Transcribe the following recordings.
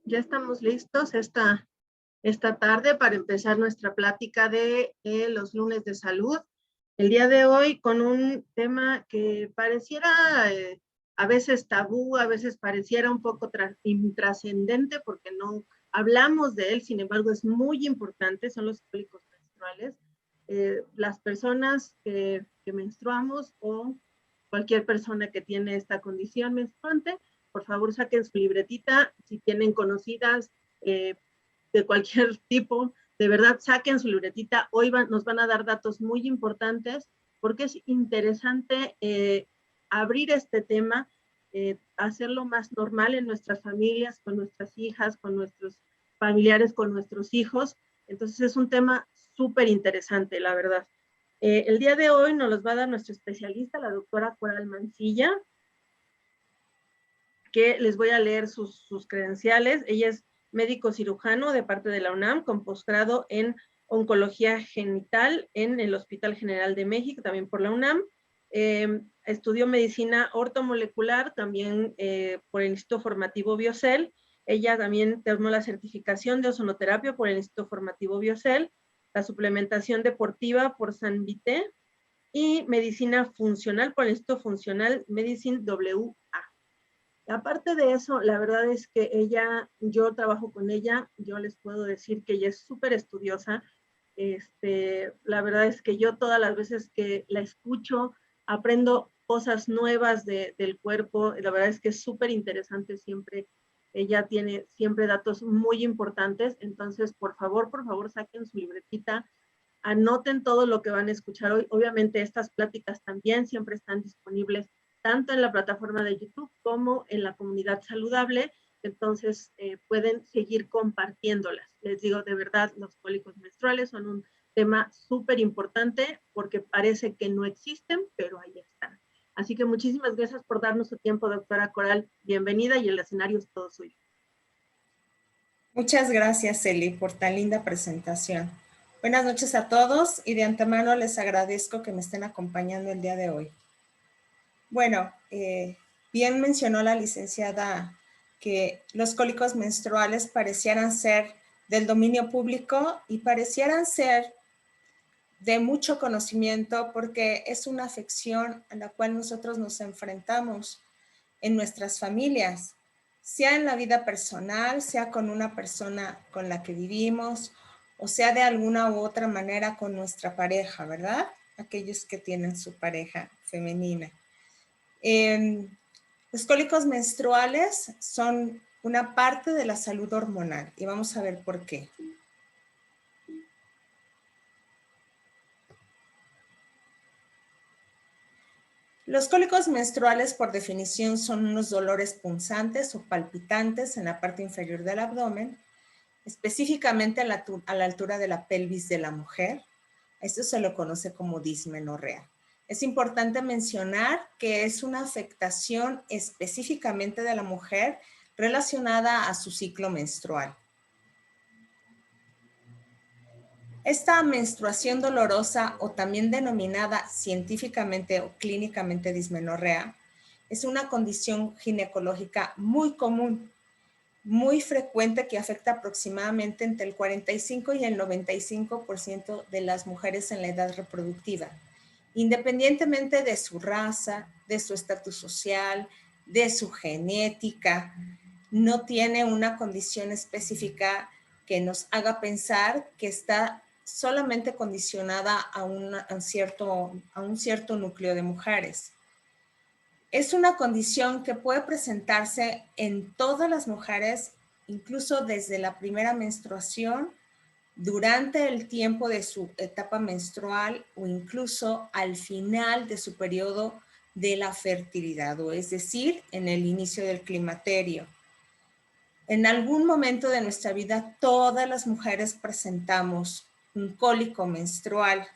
Ya estamos listos esta tarde para empezar nuestra plática de los lunes de salud. El día de hoy con un tema que pareciera a veces tabú, a veces pareciera un poco intrascendente porque no hablamos de él, sin embargo es muy importante, son los cólicos menstruales. Las personas que menstruamos o cualquier persona que tiene esta condición menstruante, por favor saquen su libretita, si tienen conocidas de cualquier tipo, de verdad saquen su libretita, hoy nos van a dar datos muy importantes porque es interesante abrir este tema, hacerlo más normal en nuestras familias, con nuestras hijas, con nuestros familiares, con nuestros hijos, entonces es un tema súper interesante, la verdad. El día de hoy nos los va a dar nuestra especialista, la doctora Coral Mancilla, que les voy a leer sus credenciales. Ella es médico cirujano de parte de la UNAM, con posgrado en oncología genital en el Hospital General de México, también por la UNAM. Estudió medicina ortomolecular, también por el Instituto Formativo Biocel. Ella también tomó la certificación de ozonoterapia por el Instituto Formativo Biocel, la suplementación deportiva por San Vité y medicina funcional por el Instituto Funcional Medicine WA. Aparte de eso, la verdad es que yo trabajo con ella, yo les puedo decir que ella es súper estudiosa. La verdad es que yo todas las veces que la escucho, aprendo cosas nuevas del cuerpo. La verdad es que es súper interesante siempre. Ella tiene siempre datos muy importantes. Entonces, por favor, saquen su libretita, anoten todo lo que van a escuchar hoy. Obviamente, estas pláticas también siempre están disponibles tanto en la plataforma de YouTube como en la comunidad saludable, entonces pueden seguir compartiéndolas. Les digo, de verdad, los cólicos menstruales son un tema súper importante porque parece que no existen, pero ahí están. Así que muchísimas gracias por darnos su tiempo, doctora Coral. Bienvenida y el escenario es todo suyo. Muchas gracias, Eli, por tan linda presentación. Buenas noches a todos y de antemano les agradezco que me estén acompañando el día de hoy. Bueno, bien mencionó la licenciada que los cólicos menstruales parecieran ser del dominio público y parecieran ser de mucho conocimiento porque es una afección a la cual nosotros nos enfrentamos en nuestras familias, sea en la vida personal, sea con una persona con la que vivimos, o sea de alguna u otra manera con nuestra pareja, ¿verdad? Aquellos que tienen su pareja femenina. Los cólicos menstruales son una parte de la salud hormonal y vamos a ver por qué. Los cólicos menstruales, por definición, son unos dolores punzantes o palpitantes en la parte inferior del abdomen, específicamente a la altura de la pelvis de la mujer. Esto se lo conoce como dismenorrea. Es importante mencionar que es una afectación específicamente de la mujer relacionada a su ciclo menstrual. Esta menstruación dolorosa, o también denominada científicamente o clínicamente dismenorrea, es una condición ginecológica muy común, muy frecuente, que afecta aproximadamente entre el 45 y el 95% de las mujeres en la edad reproductiva, independientemente de su raza, de su estatus social, de su genética. No tiene una condición específica que nos haga pensar que está solamente condicionada a un cierto núcleo de mujeres. Es una condición que puede presentarse en todas las mujeres, incluso desde la primera menstruación, durante el tiempo de su etapa menstrual o incluso al final de su periodo de la fertilidad, o es decir, en el inicio del climaterio. En algún momento de nuestra vida, todas las mujeres presentamos un cólico menstrual.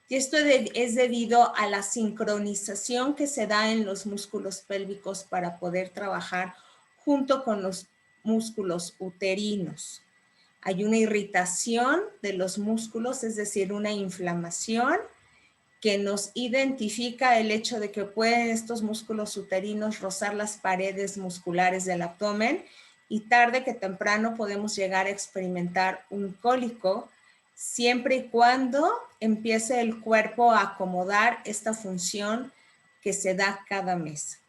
Y esto es debido a la sincronización que se da en los músculos pélvicos para poder trabajar junto con los músculos uterinos. Hay una irritación de los músculos, es decir, una inflamación que nos identifica el hecho de que pueden estos músculos uterinos rozar las paredes musculares del abdomen y tarde que temprano podemos llegar a experimentar un cólico, siempre y cuando empiece el cuerpo a acomodar esta función que se da cada mes.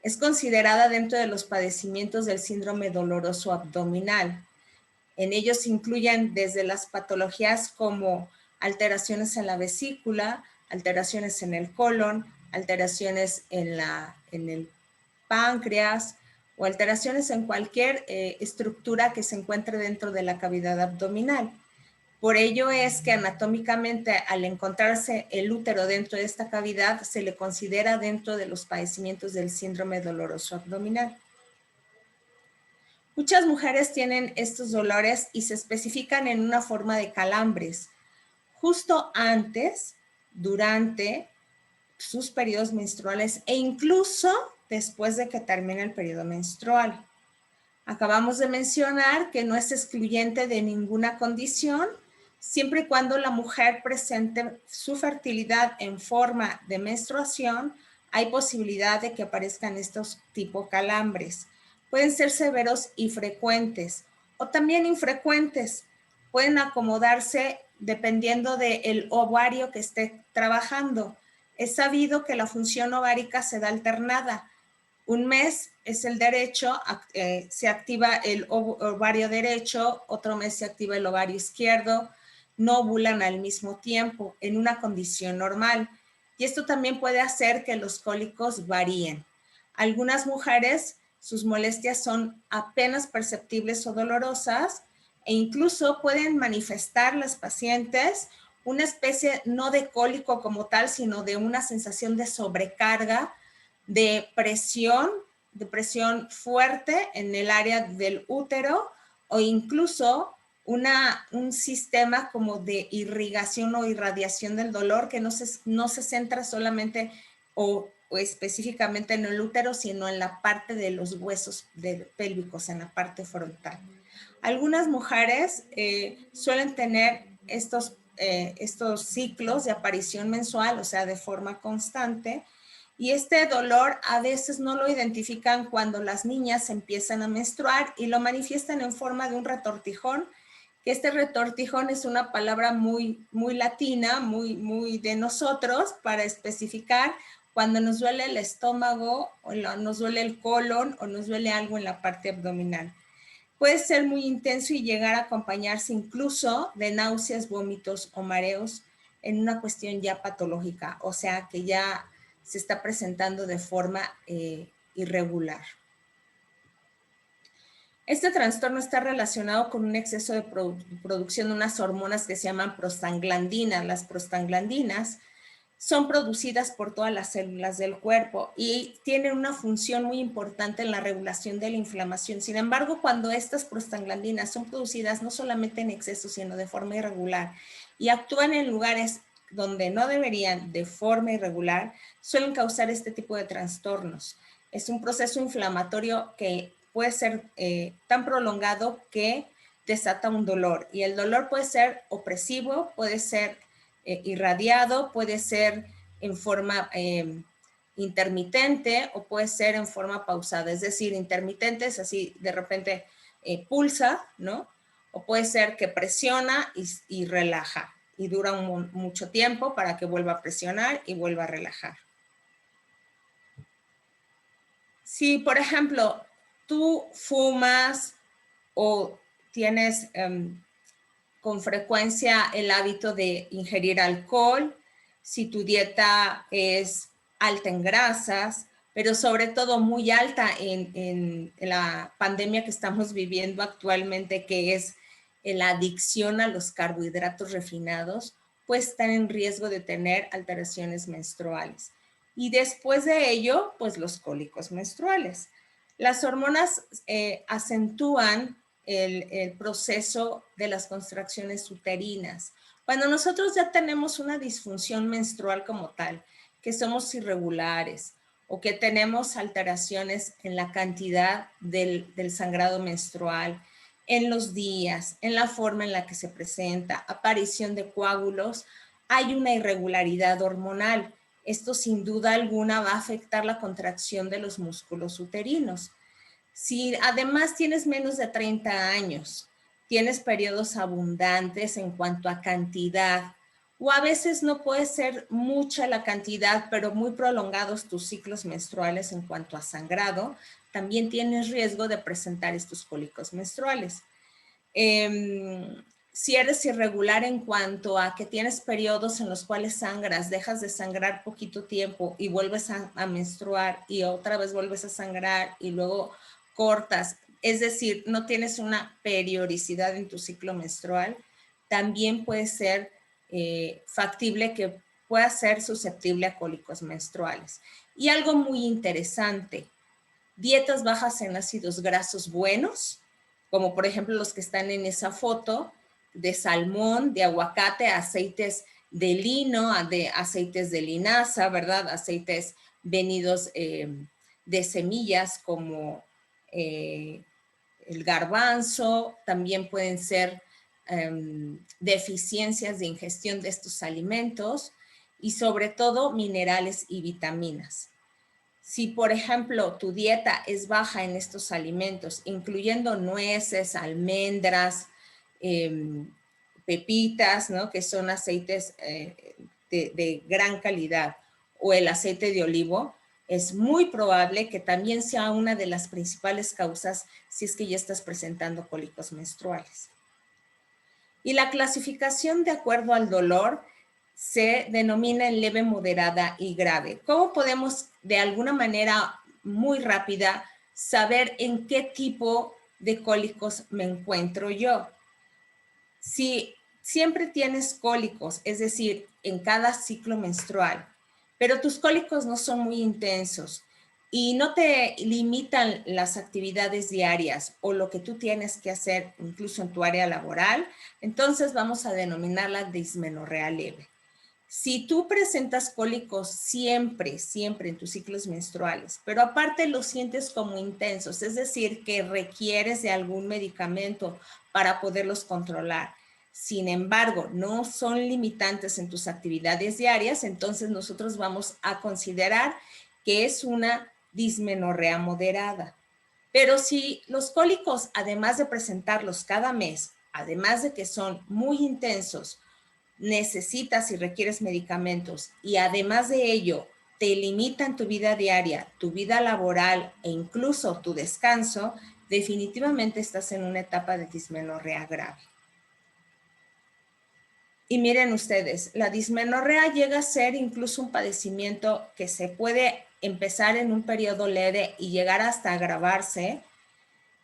Es considerada dentro de los padecimientos del síndrome doloroso abdominal. En ellos se incluyen desde las patologías como alteraciones en la vesícula, alteraciones en el colon, alteraciones en el páncreas o alteraciones en cualquier estructura que se encuentre dentro de la cavidad abdominal. Por ello es que anatómicamente, al encontrarse el útero dentro de esta cavidad, se le considera dentro de los padecimientos del síndrome doloroso abdominal. Muchas mujeres tienen estos dolores y se especifican en una forma de calambres, justo antes, durante sus periodos menstruales e incluso después de que termine el periodo menstrual. Acabamos de mencionar que no es excluyente de ninguna condición, siempre y cuando la mujer presente su fertilidad en forma de menstruación, hay posibilidad de que aparezcan estos tipo calambres. Pueden ser severos y frecuentes, o también infrecuentes. Pueden acomodarse dependiendo del ovario que esté trabajando. Es sabido que la función ovárica se da alternada. Un mes es el derecho, se activa el ovario derecho, otro mes se activa el ovario izquierdo, no ovulan al mismo tiempo en una condición normal. Y esto también puede hacer que los cólicos varíen. Algunas mujeres, sus molestias son apenas perceptibles o dolorosas e incluso pueden manifestar las pacientes una especie no de cólico como tal, sino de una sensación de sobrecarga, de presión fuerte en el área del útero o incluso un sistema como de irrigación o irradiación del dolor que no se centra solamente o específicamente en el útero, sino en la parte de los huesos pélvicos, en la parte frontal. Algunas mujeres suelen tener estos ciclos de aparición mensual, o sea, de forma constante, y este dolor a veces no lo identifican cuando las niñas empiezan a menstruar y lo manifiestan en forma de un retortijón, que este retortijón es una palabra muy, muy latina, muy de nosotros para especificar cuando nos duele el estómago o nos duele el colon o nos duele algo en la parte abdominal. Puede ser muy intenso y llegar a acompañarse incluso de náuseas, vómitos o mareos en una cuestión ya patológica, o sea que ya se está presentando de forma irregular. Este trastorno está relacionado con un exceso de producción de unas hormonas que se llaman prostaglandinas. Las prostaglandinas son producidas por todas las células del cuerpo y tienen una función muy importante en la regulación de la inflamación. Sin embargo, cuando estas prostaglandinas son producidas no solamente en exceso, sino de forma irregular y actúan en lugares donde no deberían de forma irregular, suelen causar este tipo de trastornos. Es un proceso inflamatorio que puede ser tan prolongado que desata un dolor, y el dolor puede ser opresivo, puede ser irradiado, puede ser en forma intermitente o puede ser en forma pausada. Es decir, intermitente es así, de repente pulsa, ¿no? O puede ser que presiona y relaja y dura mucho tiempo para que vuelva a presionar y vuelva a relajar. Si, por ejemplo, tú fumas o tienes con frecuencia el hábito de ingerir alcohol, si tu dieta es alta en grasas, pero sobre todo muy alta en la pandemia que estamos viviendo actualmente, que es la adicción a los carbohidratos refinados, pues están en riesgo de tener alteraciones menstruales. Y después de ello, pues los cólicos menstruales. Las hormonas acentúan el proceso de las contracciones uterinas. Cuando nosotros ya tenemos una disfunción menstrual como tal, que somos irregulares o que tenemos alteraciones en la cantidad del sangrado menstrual, en los días, en la forma en la que se presenta, aparición de coágulos, hay una irregularidad hormonal. Esto sin duda alguna va a afectar la contracción de los músculos uterinos. Si además tienes menos de 30 años, tienes periodos abundantes en cuanto a cantidad, o a veces no puede ser mucha la cantidad, pero muy prolongados tus ciclos menstruales en cuanto a sangrado, también tienes riesgo de presentar estos cólicos menstruales. Si eres irregular en cuanto a que tienes periodos en los cuales sangras, dejas de sangrar poquito tiempo y vuelves a menstruar y otra vez vuelves a sangrar y luego cortas, es decir, no tienes una periodicidad en tu ciclo menstrual, también puede ser factible que pueda ser susceptible a cólicos menstruales. Y algo muy interesante, dietas bajas en ácidos grasos buenos, como por ejemplo los que están en esa foto, de salmón, de aguacate, aceites de lino, de aceites de linaza, ¿verdad? Aceites venidos de semillas como el garbanzo, también pueden ser deficiencias de ingestión de estos alimentos y sobre todo minerales y vitaminas. Si, por ejemplo, tu dieta es baja en estos alimentos, incluyendo nueces, almendras, pepitas, ¿no? Que son aceites de gran calidad, o el aceite de olivo, es muy probable que también sea una de las principales causas si es que ya estás presentando cólicos menstruales. Y la clasificación de acuerdo al dolor se denomina en leve, moderada y grave. ¿Cómo podemos de alguna manera muy rápida saber en qué tipo de cólicos me encuentro yo? Si siempre tienes cólicos, es decir, en cada ciclo menstrual, pero tus cólicos no son muy intensos y no te limitan las actividades diarias o lo que tú tienes que hacer incluso en tu área laboral, entonces vamos a denominarla dismenorrea leve. Si tú presentas cólicos siempre en tus ciclos menstruales, pero aparte los sientes como intensos, es decir, que requieres de algún medicamento para poderlos controlar, sin embargo, no son limitantes en tus actividades diarias, entonces nosotros vamos a considerar que es una dismenorrea moderada. Pero si los cólicos, además de presentarlos cada mes, además de que son muy intensos, necesitas y requieres medicamentos y además de ello te limitan tu vida diaria, tu vida laboral e incluso tu descanso, definitivamente estás en una etapa de dismenorrea grave. Y miren ustedes, la dismenorrea llega a ser incluso un padecimiento que se puede empezar en un periodo leve y llegar hasta agravarse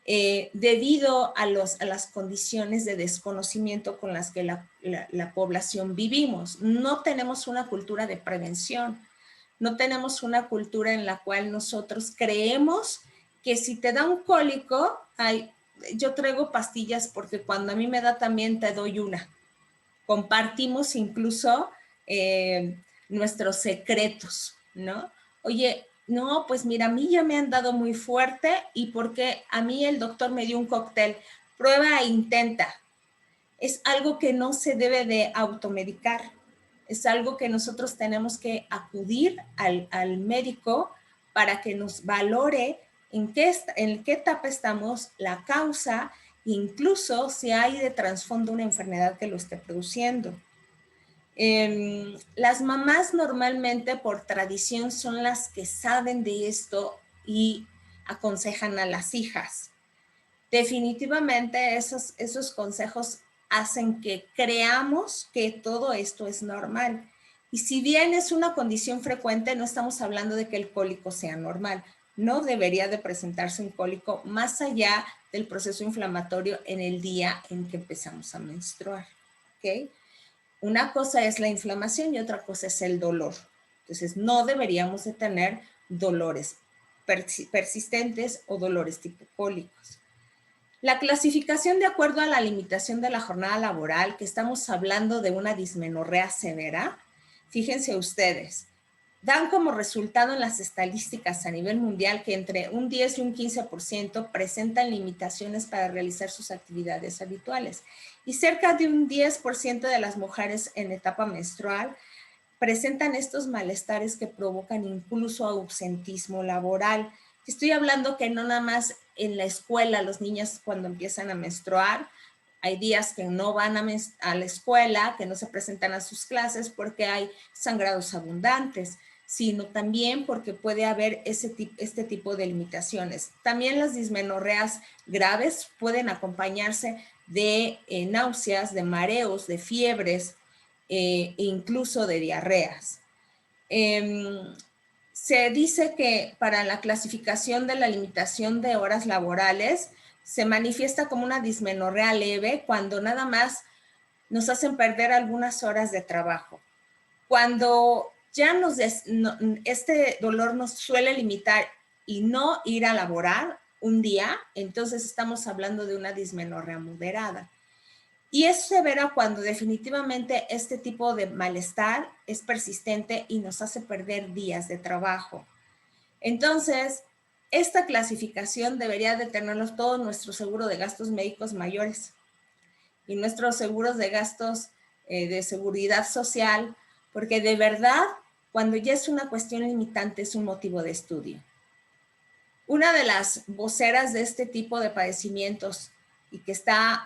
debido a las condiciones de desconocimiento con las que la población vivimos. No tenemos una cultura de prevención, no tenemos una cultura en la cual nosotros creemos que si te da un cólico, yo traigo pastillas porque cuando a mí me da también te doy una. Compartimos incluso nuestros secretos, ¿no? Oye, no, pues mira, a mí ya me han dado muy fuerte y porque a mí el doctor me dio un cóctel, prueba e intenta. Es algo que no se debe de automedicar, es algo que nosotros tenemos que acudir al médico para que nos valore en qué etapa estamos, la causa, incluso si hay de trasfondo una enfermedad que lo esté produciendo. Las mamás normalmente por tradición son las que saben de esto y aconsejan a las hijas. Definitivamente esos consejos hacen que creamos que todo esto es normal. Y si bien es una condición frecuente, no estamos hablando de que el cólico sea normal. No debería de presentarse un cólico más allá del proceso inflamatorio en el día en que empezamos a menstruar. ¿Okay? Una cosa es la inflamación y otra cosa es el dolor. Entonces, no deberíamos de tener dolores persistentes o dolores tipo cólicos. La clasificación de acuerdo a la limitación de la jornada laboral, que estamos hablando de una dismenorrea severa, fíjense ustedes, dan como resultado en las estadísticas a nivel mundial que entre un 10 y un 15% presentan limitaciones para realizar sus actividades habituales. Y cerca de un 10% de las mujeres en etapa menstrual presentan estos malestares que provocan incluso ausentismo laboral. Estoy hablando que no nada más en la escuela los niños cuando empiezan a menstruar. Hay días que no van a la escuela, que no se presentan a sus clases porque hay sangrados abundantes, sino también porque puede haber este tipo de limitaciones. También las dismenorreas graves pueden acompañarse de náuseas, de mareos, de fiebres e incluso de diarreas. Se dice que para la clasificación de la limitación de horas laborales se manifiesta como una dismenorrea leve cuando nada más nos hacen perder algunas horas de trabajo. Cuando ya este dolor nos suele limitar y no ir a laborar un día, entonces estamos hablando de una dismenorrea moderada. Y es severa cuando definitivamente este tipo de malestar es persistente y nos hace perder días de trabajo. Entonces, esta clasificación debería de tenerlos todos nuestros seguros de gastos médicos mayores y nuestros seguros de gastos de seguridad social, porque de verdad, cuando ya es una cuestión limitante, es un motivo de estudio. Una de las voceras de este tipo de padecimientos y que está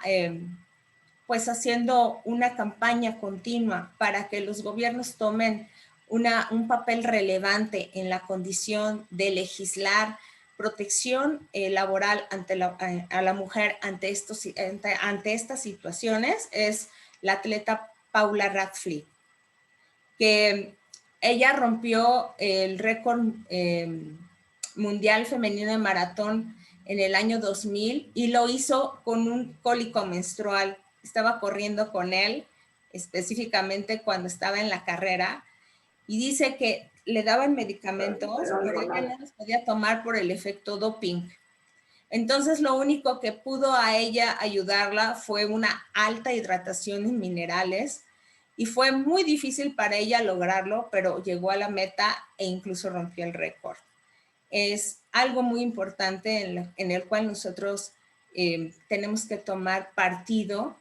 pues haciendo una campaña continua para que los gobiernos tomen un papel relevante en la condición de legislar protección laboral a la mujer ante estas situaciones, es la atleta Paula Radcliffe, que ella rompió el récord mundial femenino de maratón en el año 2000 y lo hizo con un cólico menstrual. Estaba corriendo con él, específicamente cuando estaba en la carrera, y dice que le daban medicamentos, pero ella no los podía tomar por el efecto doping. Entonces, lo único que pudo a ella ayudarla fue una alta hidratación en minerales, y fue muy difícil para ella lograrlo, pero llegó a la meta e incluso rompió el récord. Es algo muy importante en el cual nosotros tenemos que tomar partido,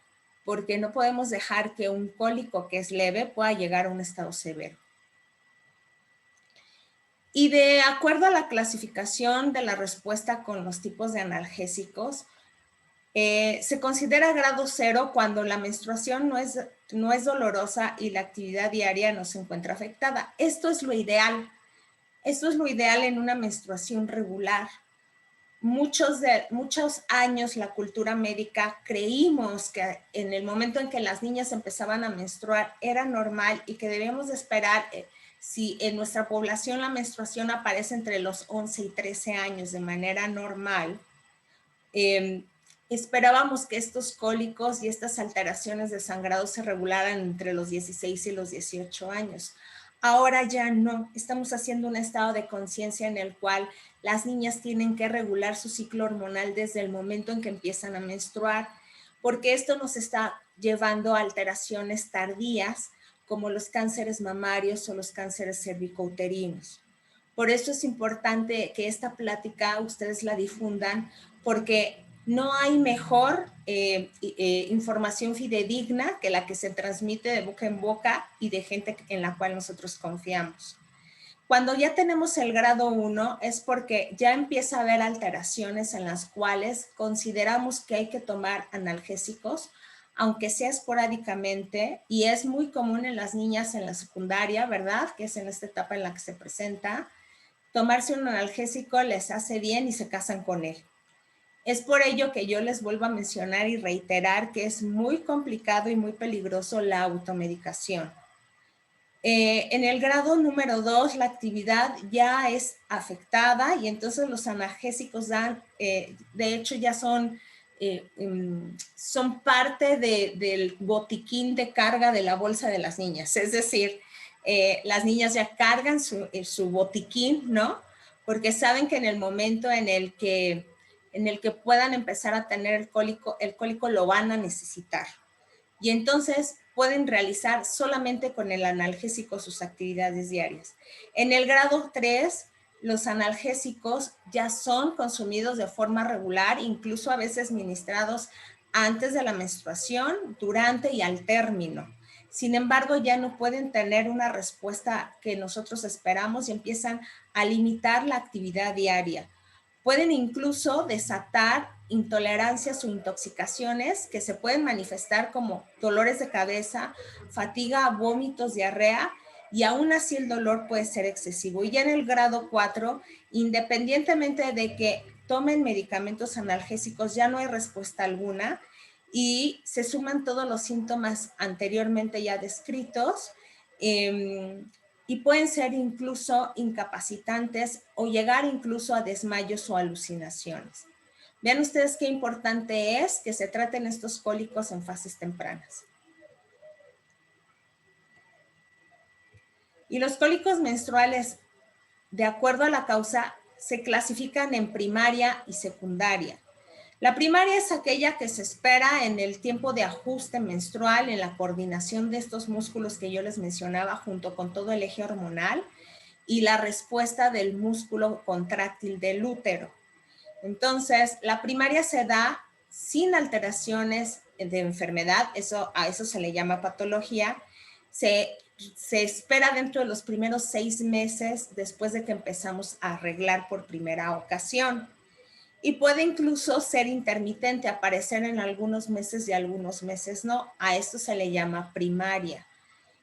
porque no podemos dejar que un cólico que es leve pueda llegar a un estado severo. Y de acuerdo a la clasificación de la respuesta con los tipos de analgésicos, se considera grado 0 cuando la menstruación no es dolorosa y la actividad diaria no se encuentra afectada. Esto es lo ideal. Esto es lo ideal en una menstruación regular. Muchos años la cultura médica creímos que en el momento en que las niñas empezaban a menstruar era normal y que debíamos de esperar si en nuestra población la menstruación aparece entre los 11 y 13 años de manera normal. Esperábamos que estos cólicos y estas alteraciones de sangrado se regularan entre los 16 y los 18 años. Ahora ya no, estamos haciendo un estado de conciencia en el cual las niñas tienen que regular su ciclo hormonal desde el momento en que empiezan a menstruar, porque esto nos está llevando a alteraciones tardías como los cánceres mamarios o los cánceres cervicouterinos. Por eso es importante que esta plática ustedes la difundan, porque no hay mejor información fidedigna que la que se transmite de boca en boca y de gente en la cual nosotros confiamos. Cuando ya tenemos el grado 1 es porque ya empieza a haber alteraciones en las cuales consideramos que hay que tomar analgésicos, aunque sea esporádicamente, y es muy común en las niñas en la secundaria, ¿verdad? Que es en esta etapa en la que se presenta. Tomarse un analgésico les hace bien y se casan con él. Es por ello que yo les vuelvo a mencionar y reiterar que es muy complicado y muy peligroso la automedicación. En el grado número 2, la actividad ya es afectada y entonces los analgésicos de hecho ya son parte del botiquín de carga de la bolsa de las niñas. Es decir, las niñas ya cargan su botiquín, ¿no? Porque saben que en el momento en el que puedan empezar a tener el cólico lo van a necesitar. Y entonces pueden realizar solamente con el analgésico sus actividades diarias. En el grado 3, los analgésicos ya son consumidos de forma regular, incluso a veces ministrados antes de la menstruación, durante y al término. Sin embargo, ya no pueden tener una respuesta que nosotros esperamos y empiezan a limitar la actividad diaria. Pueden incluso desatar intolerancias o intoxicaciones que se pueden manifestar como dolores de cabeza, fatiga, vómitos, diarrea, y aún así el dolor puede ser excesivo. Y ya en el grado 4, independientemente de que tomen medicamentos analgésicos, ya no hay respuesta alguna y se suman todos los síntomas anteriormente ya descritos, y pueden ser incluso incapacitantes o llegar incluso a desmayos o alucinaciones. Vean ustedes qué importante es que se traten estos cólicos en fases tempranas. Y los cólicos menstruales, de acuerdo a la causa, se clasifican en primaria y secundaria. La primaria es aquella que se espera en el tiempo de ajuste menstrual, en la coordinación de estos músculos que yo les mencionaba junto con todo el eje hormonal y la respuesta del músculo contráctil del útero. Entonces, la primaria se da sin alteraciones de enfermedad, a eso se le llama patología. Se espera dentro de los primeros 6 meses después de que empezamos a arreglar por primera ocasión. Y puede incluso ser intermitente, aparecer en algunos meses y algunos meses no. A esto se le llama primaria.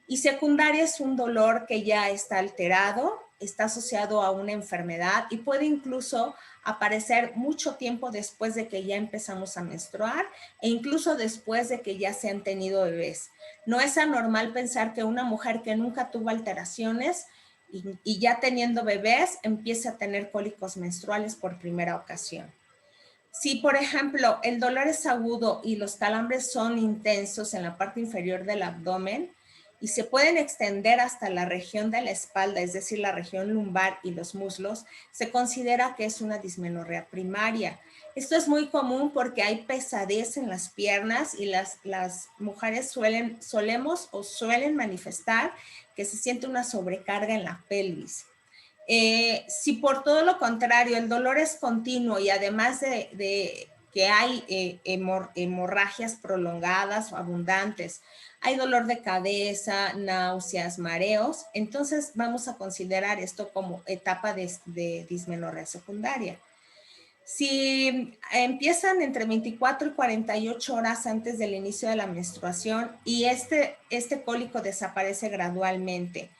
Y secundaria es un dolor que ya está alterado, está asociado a una enfermedad y puede incluso aparecer mucho tiempo después de que ya empezamos a menstruar e incluso después de que ya se han tenido bebés. No es anormal pensar que una mujer que nunca tuvo alteraciones y ya teniendo bebés empiece a tener cólicos menstruales por primera ocasión. Si, por ejemplo, el dolor es agudo y los calambres son intensos en la parte inferior del abdomen y se pueden extender hasta la región de la espalda, es decir, la región lumbar y los muslos, se considera que es una dismenorrea primaria. Esto es muy común porque hay pesadez en las piernas y las mujeres suelen manifestar que se siente una sobrecarga en la pelvis. Si por todo lo contrario el dolor es continuo y además de que hay hemorragias prolongadas o abundantes, hay dolor de cabeza, náuseas, mareos, entonces vamos a considerar esto como etapa de dismenorrea secundaria. Si empiezan entre 24 y 48 horas antes del inicio de la menstruación y este cólico desaparece gradualmente,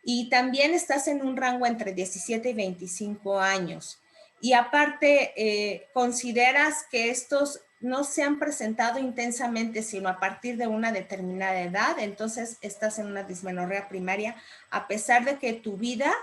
y también estás en un rango entre 17 y 25 años. Y aparte, consideras que estos no se han presentado intensamente, sino a partir de una determinada edad, entonces estás en una dismenorrea primaria, a pesar de que tu vida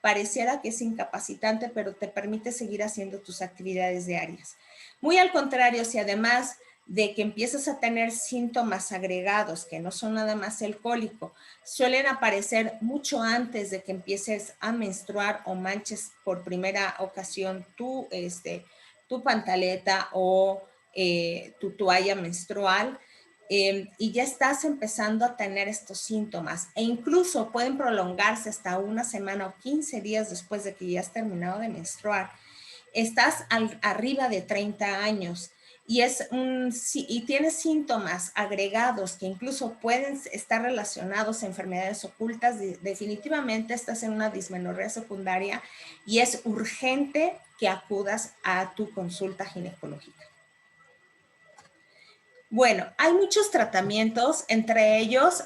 pareciera que es incapacitante, pero te permite seguir haciendo tus actividades diarias. Muy al contrario, si además de que empiezas a tener síntomas agregados, que no son nada más el cólico, suelen aparecer mucho antes de que empieces a menstruar o manches por primera ocasión tu pantaleta o tu toalla menstrual, y ya estás empezando a tener estos síntomas e incluso pueden prolongarse hasta una semana o 15 días después de que ya has terminado de menstruar. Estás arriba de 30 años y tienes síntomas agregados que incluso pueden estar relacionados a enfermedades ocultas, definitivamente estás en una dismenorrea secundaria y es urgente que acudas a tu consulta ginecológica. Bueno, hay muchos tratamientos, entre ellos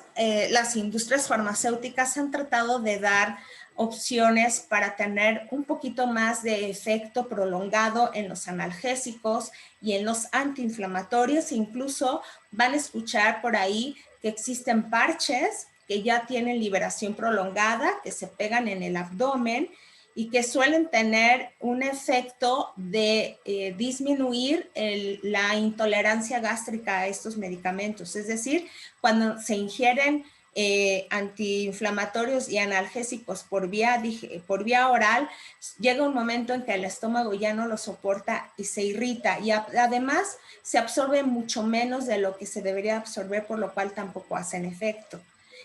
las industrias farmacéuticas han tratado de dar opciones para tener un poquito más de efecto prolongado en los analgésicos y en los antiinflamatorios. Incluso van a escuchar por ahí que existen parches que ya tienen liberación prolongada, que se pegan en el abdomen y que suelen tener un efecto de disminuir la intolerancia gástrica a estos medicamentos. Es decir, cuando se ingieren antiinflamatorios y analgésicos por vía oral, llega un momento en que el estómago ya no lo soporta y se irrita y además se absorbe mucho menos de lo que se debería absorber, por lo cual tampoco hacen efecto.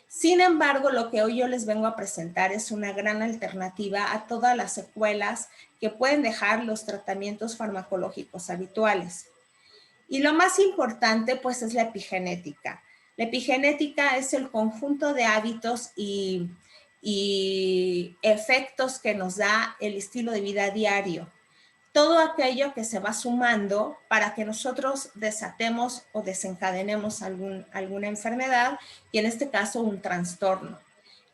Sin embargo, lo que hoy yo les vengo a presentar es una gran alternativa a todas las secuelas que pueden dejar los tratamientos farmacológicos habituales. Y lo más importante, pues, es la epigenética. La epigenética es el conjunto de hábitos y efectos que nos da el estilo de vida diario. todo aquello que se va sumando para que nosotros desatemos o desencadenemos alguna enfermedad y en este caso un trastorno.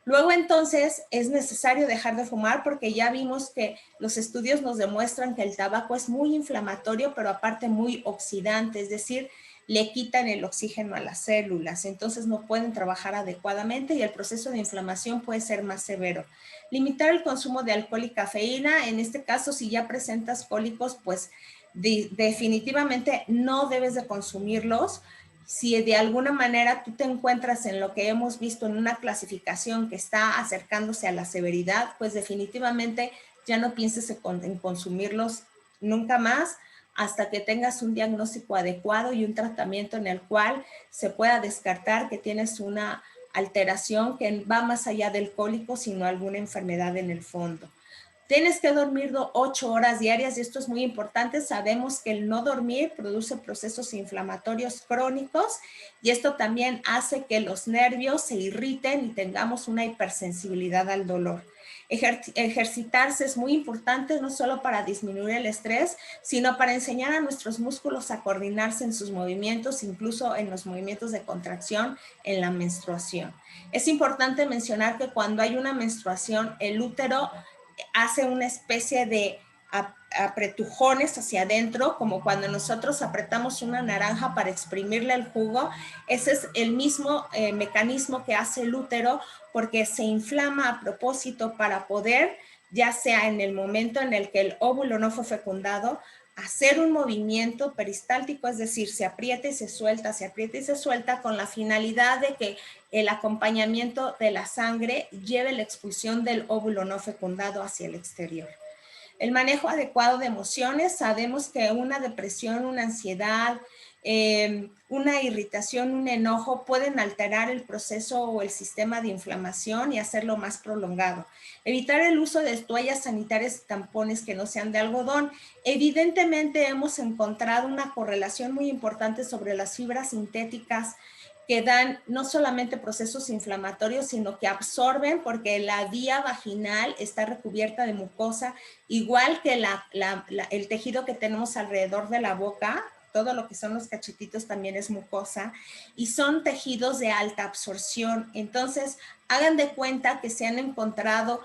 Luego entonces es necesario dejar de fumar porque ya vimos que los estudios nos demuestran que el tabaco es muy inflamatorio, pero aparte muy oxidante, es decir, le quitan el oxígeno a las células, entonces no pueden trabajar adecuadamente y el proceso de inflamación puede ser más severo. Limitar el consumo de alcohol y cafeína, en este caso si ya presentas cólicos, pues definitivamente no debes de consumirlos. Si de alguna manera tú te encuentras en lo que hemos visto en una clasificación que está acercándose a la severidad, pues definitivamente ya no pienses en consumirlos nunca más hasta que tengas un diagnóstico adecuado y un tratamiento en el cual se pueda descartar que tienes una alteración que va más allá del cólico, sino alguna enfermedad en el fondo. Tienes que dormir 8 horas diarias y esto es muy importante. Sabemos que el no dormir produce procesos inflamatorios crónicos y esto también hace que los nervios se irriten y tengamos una hipersensibilidad al dolor. Ejercitarse es muy importante, no solo para disminuir el estrés, sino para enseñar a nuestros músculos a coordinarse en sus movimientos, incluso en los movimientos de contracción en la menstruación. Es importante mencionar que cuando hay una menstruación, el útero hace una especie de apretujones hacia adentro, como cuando nosotros apretamos una naranja para exprimirle el jugo. Ese es el mismo mecanismo que hace el útero porque se inflama a propósito para poder, ya sea en el momento en el que el óvulo no fue fecundado, hacer un movimiento peristáltico, es decir, se aprieta y se suelta con la finalidad de que el acompañamiento de la sangre lleve la expulsión del óvulo no fecundado hacia el exterior. El manejo adecuado de emociones, sabemos que una depresión, una ansiedad, una irritación, un enojo pueden alterar el proceso o el sistema de inflamación y hacerlo más prolongado. Evitar el uso de toallas sanitarias y tampones que no sean de algodón. Evidentemente hemos encontrado una correlación muy importante sobre las fibras sintéticas que dan no solamente procesos inflamatorios, sino que absorben porque la vía vaginal está recubierta de mucosa, igual que el tejido que tenemos alrededor de la boca, todo lo que son los cachetitos también es mucosa, y son tejidos de alta absorción. Entonces, hagan de cuenta que se han encontrado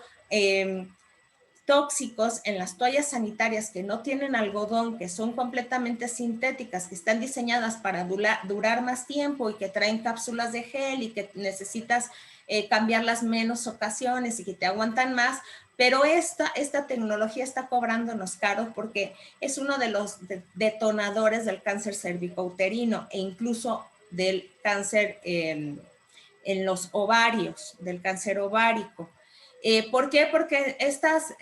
tóxicos en las toallas sanitarias que no tienen algodón, que son completamente sintéticas, que están diseñadas para durar más tiempo y que traen cápsulas de gel y que necesitas cambiarlas menos ocasiones y que te aguantan más, pero esta tecnología está cobrándonos caro porque es uno de los detonadores del cáncer cervicouterino e incluso del cáncer en los ovarios, del cáncer ovárico. ¿Por qué? Porque estas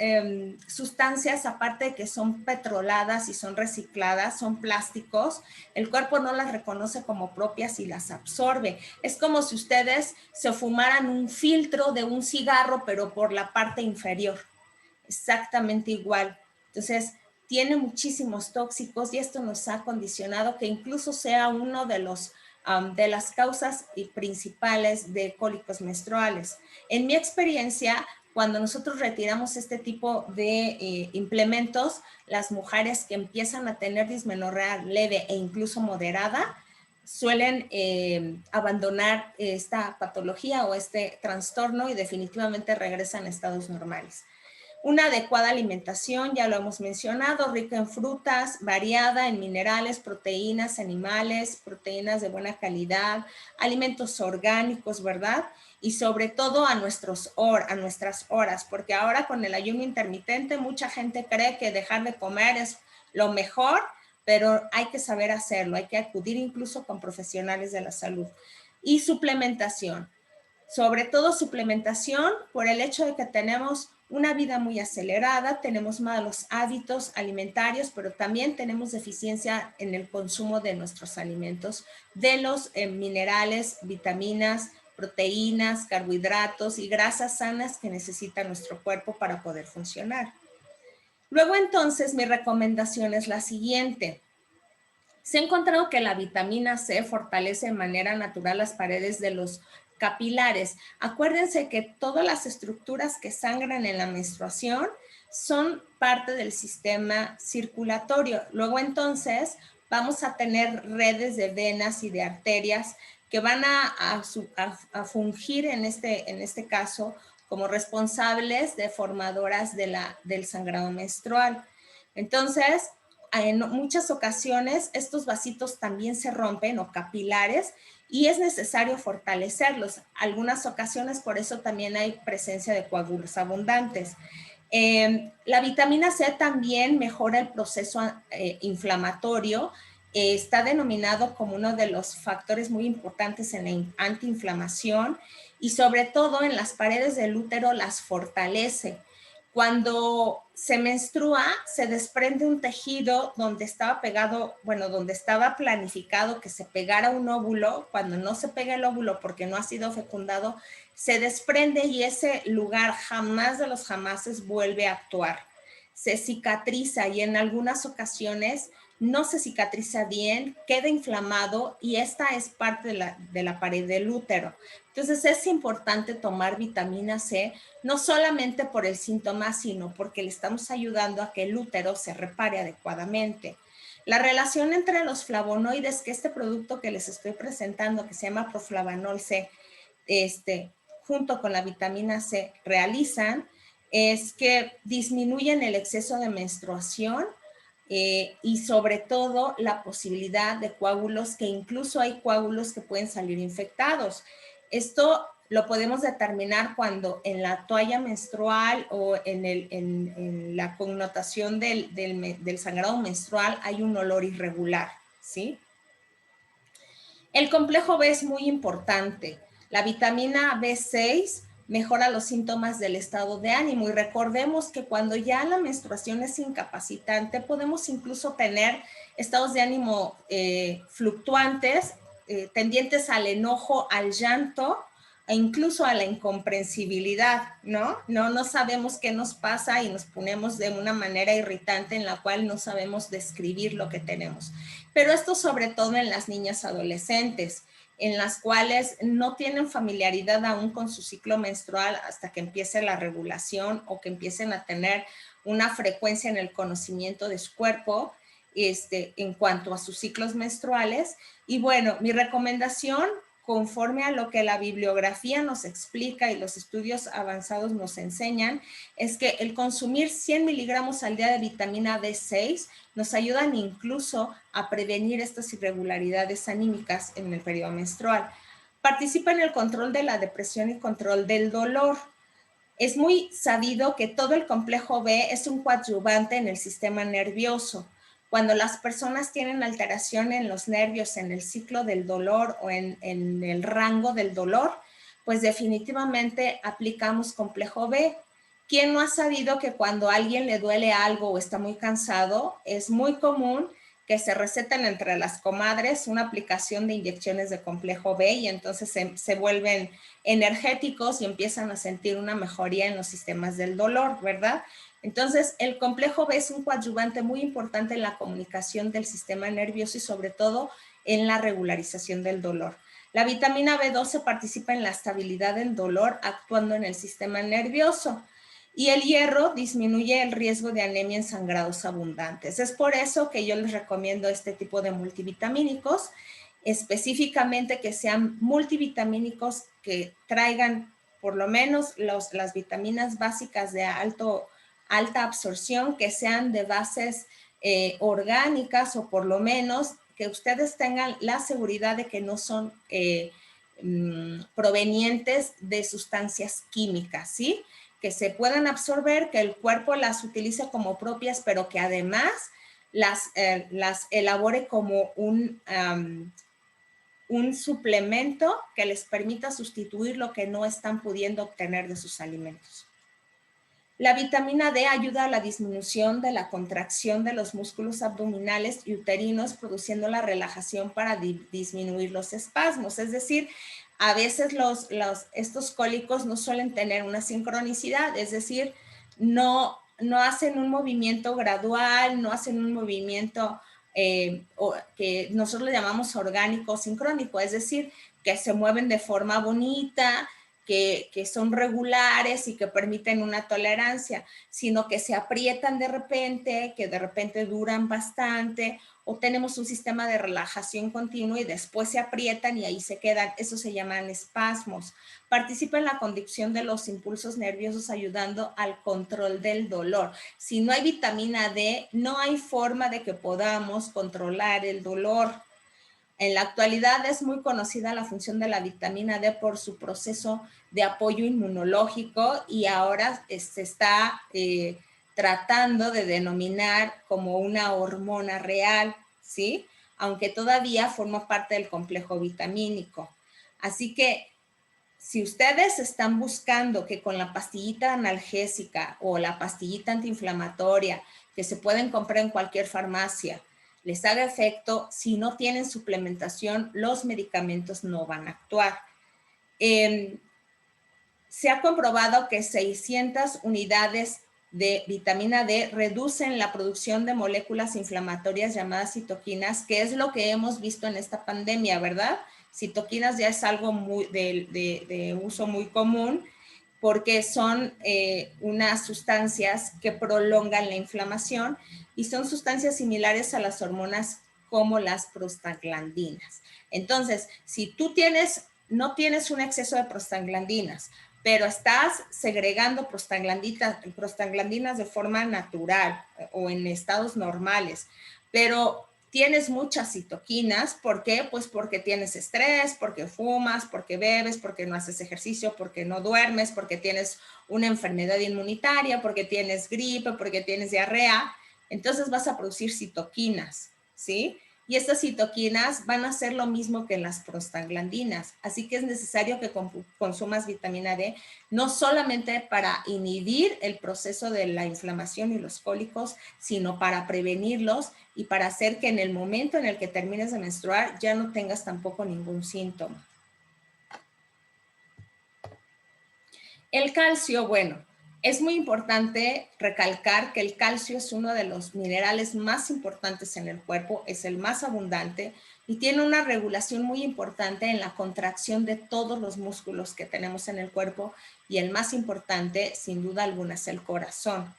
sustancias, aparte de que son petroladas y son recicladas, son plásticos, el cuerpo no las reconoce como propias y las absorbe. Es como si ustedes se fumaran un filtro de un cigarro, pero por la parte inferior. Exactamente igual. Entonces, tiene muchísimos tóxicos y esto nos ha condicionado que incluso sea uno de las causas principales de cólicos menstruales. En mi experiencia, cuando nosotros retiramos este tipo de implementos, las mujeres que empiezan a tener dismenorrea leve e incluso moderada, suelen abandonar esta patología o este trastorno y definitivamente regresan a estados normales. Una adecuada alimentación, ya lo hemos mencionado, rica en frutas, variada en minerales, proteínas animales, proteínas de buena calidad, alimentos orgánicos, ¿verdad? Y sobre todo a nuestras horas, porque ahora con el ayuno intermitente mucha gente cree que dejar de comer es lo mejor, pero hay que saber hacerlo, hay que acudir incluso con profesionales de la salud. Y suplementación, sobre todo suplementación por el hecho de que tenemos una vida muy acelerada, tenemos malos hábitos alimentarios, pero también tenemos deficiencia en el consumo de nuestros alimentos, de los minerales, vitaminas, proteínas, carbohidratos y grasas sanas que necesita nuestro cuerpo para poder funcionar. Luego entonces mi recomendación es la siguiente. Se ha encontrado que la vitamina C fortalece de manera natural las paredes de los capilares. Acuérdense que todas las estructuras que sangran en la menstruación son parte del sistema circulatorio. Luego entonces vamos a tener redes de venas y de arterias que van a fungir en este caso como responsables de formadoras del sangrado menstrual. Entonces, en muchas ocasiones estos vasitos también se rompen o capilares y es necesario fortalecerlos. Algunas ocasiones por eso también hay presencia de coágulos abundantes. La vitamina C también mejora el proceso inflamatorio. Está denominado como uno de los factores muy importantes en la antiinflamación y sobre todo en las paredes del útero las fortalece. Cuando se menstrua, se desprende un tejido donde estaba pegado, bueno, donde estaba planificado que se pegara un óvulo. Cuando no se pega el óvulo porque no ha sido fecundado, se desprende y ese lugar jamás de los jamases vuelve a actuar. Se cicatriza y en algunas ocasiones no se cicatriza bien, queda inflamado y esta es parte de la pared del útero. Entonces es importante tomar vitamina C, no solamente por el síntoma, sino porque le estamos ayudando a que el útero se repare adecuadamente. La relación entre los flavonoides, que este producto que les estoy presentando, que se llama Proflavanol C, junto con la vitamina C realizan, es que disminuyen el exceso de menstruación y sobre todo la posibilidad de coágulos, que incluso hay coágulos que pueden salir infectados. Esto lo podemos determinar cuando en la toalla menstrual o en la connotación del sangrado menstrual hay un olor irregular, ¿sí? El complejo B es muy importante. La vitamina B6 mejora los síntomas del estado de ánimo y recordemos que cuando ya la menstruación es incapacitante podemos incluso tener estados de ánimo fluctuantes, tendientes al enojo, al llanto e incluso a la incomprensibilidad, ¿no? No sabemos qué nos pasa y nos ponemos de una manera irritante en la cual no sabemos describir lo que tenemos. Pero esto sobre todo en las niñas adolescentes, en las cuales no tienen familiaridad aún con su ciclo menstrual hasta que empiece la regulación o que empiecen a tener una frecuencia en el conocimiento de su cuerpo en cuanto a sus ciclos menstruales. Y bueno, mi recomendación, conforme a lo que la bibliografía nos explica y los estudios avanzados nos enseñan, es que el consumir 100 miligramos al día de vitamina B6 nos ayudan incluso a prevenir estas irregularidades anímicas en el periodo menstrual. Participa en el control de la depresión y control del dolor. Es muy sabido que todo el complejo B es un coadyuvante en el sistema nervioso. Cuando las personas tienen alteración en los nervios, en el ciclo del dolor o en el rango del dolor, pues definitivamente aplicamos complejo B. ¿Quién no ha sabido que cuando a alguien le duele algo o está muy cansado, es muy común que se receten entre las comadres una aplicación de inyecciones de complejo B y entonces se vuelven energéticos y empiezan a sentir una mejoría en los sistemas del dolor, ¿verdad? Entonces, el complejo B es un coadyuvante muy importante en la comunicación del sistema nervioso y sobre todo en la regularización del dolor. La vitamina B12 participa en la estabilidad del dolor actuando en el sistema nervioso. Y el hierro disminuye el riesgo de anemia en sangrados abundantes. Es por eso que yo les recomiendo este tipo de multivitamínicos, específicamente que sean multivitamínicos que traigan por lo menos las vitaminas básicas de alta absorción, que sean de bases orgánicas o por lo menos que ustedes tengan la seguridad de que no son provenientes de sustancias químicas, ¿sí? Que se puedan absorber, que el cuerpo las utilice como propias, pero que además las elabore como un suplemento que les permita sustituir lo que no están pudiendo obtener de sus alimentos. La vitamina D ayuda a la disminución de la contracción de los músculos abdominales y uterinos, produciendo la relajación para disminuir los espasmos. Es decir, a veces estos cólicos no suelen tener una sincronicidad, es decir, no hacen un movimiento gradual, no hacen un movimiento que nosotros le llamamos orgánico o sincrónico, es decir, que se mueven de forma bonita, que son regulares y que permiten una tolerancia, sino que se aprietan de repente, que de repente duran bastante, o tenemos un sistema de relajación continua y después se aprietan y ahí se quedan. Eso se llaman espasmos. Participa en la conducción de los impulsos nerviosos ayudando al control del dolor. Si no hay vitamina D, no hay forma de que podamos controlar el dolor. En la actualidad es muy conocida la función de la vitamina D por su proceso de apoyo inmunológico y ahora se está tratando de denominar como una hormona real, ¿sí? Aunque todavía forma parte del complejo vitamínico. Así que si ustedes están buscando que con la pastillita analgésica o la pastillita antiinflamatoria que se pueden comprar en cualquier farmacia, les haga efecto, si no tienen suplementación, los medicamentos no van a actuar. Se ha comprobado que 600 unidades de vitamina D reducen la producción de moléculas inflamatorias llamadas citoquinas, que es lo que hemos visto en esta pandemia, ¿verdad? Citoquinas ya es algo de uso muy común porque son unas sustancias que prolongan la inflamación y son sustancias similares a las hormonas como las prostaglandinas. Entonces, si tú no tienes un exceso de prostaglandinas, pero estás segregando prostaglandinas de forma natural o en estados normales, pero tienes muchas citoquinas. ¿Por qué? Pues porque tienes estrés, porque fumas, porque bebes, porque no haces ejercicio, porque no duermes, porque tienes una enfermedad inmunitaria, porque tienes gripe, porque tienes diarrea. Entonces vas a producir citoquinas, ¿sí? Y estas citoquinas van a hacer lo mismo que las prostaglandinas. Así que es necesario que consumas vitamina D, no solamente para inhibir el proceso de la inflamación y los cólicos, sino para prevenirlos y para hacer que en el momento en el que termines de menstruar ya no tengas tampoco ningún síntoma. El calcio, bueno, es muy importante recalcar que el calcio es uno de los minerales más importantes en el cuerpo, es el más abundante y tiene una regulación muy importante en la contracción de todos los músculos que tenemos en el cuerpo y el más importante, sin duda alguna, es el corazón.